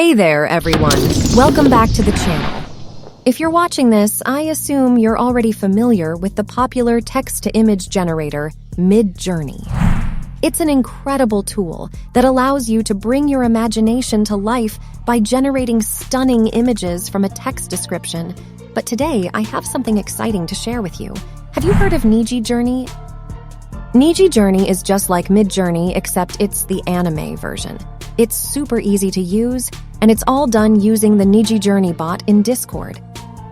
Hey there, everyone. Welcome back to the channel. If you're watching this, I assume you're already familiar with the popular text-to-image generator, Midjourney. It's an incredible tool that allows you to bring your imagination to life by generating stunning images from a text description. But today, I have something exciting to share with you. Have you heard of Midjourney? Midjourney is just like Midjourney, except it's the anime version. It's super easy to use, and it's all done using the Midjourney bot in Discord.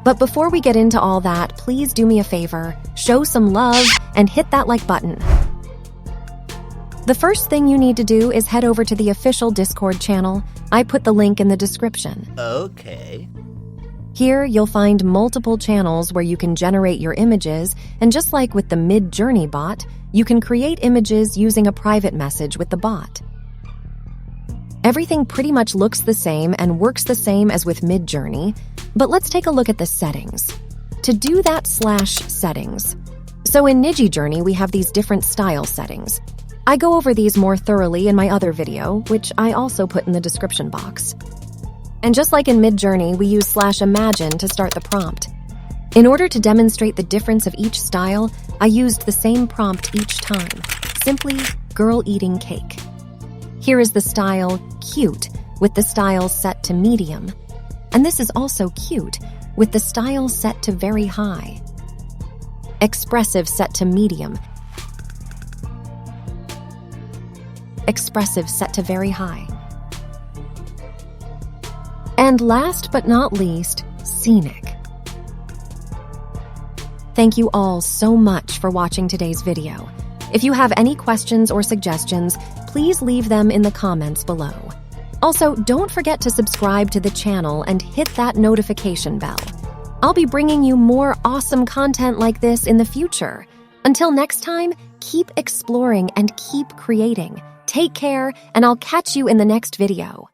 But before we get into all that, please do me a favor, show some love, and hit that like button. The first thing you need to do is head over to the official Discord channel. I put the link in the description. Okay. Here, you'll find multiple channels where you can generate your images, and just like with the Midjourney bot, you can create images using a private message with the bot. Everything pretty much looks the same and works the same as with Midjourney, but let's take a look at the settings. To do that, /settings. So in Midjourney, we have these different style settings. I go over these more thoroughly in my other video, which I also put in the description box. And just like in Midjourney, we use /imagine to start the prompt. In order to demonstrate the difference of each style, I used the same prompt each time. Simply, girl eating cake. Here is the style cute, with the style set to medium. And this is also cute, with the style set to very high. Expressive set to medium. Expressive set to very high. And last but not least, scenic. Thank you all so much for watching today's video. If you have any questions or suggestions, please leave them in the comments below. Also, don't forget to subscribe to the channel and hit that notification bell. I'll be bringing you more awesome content like this in the future. Until next time, keep exploring and keep creating. Take care, and I'll catch you in the next video.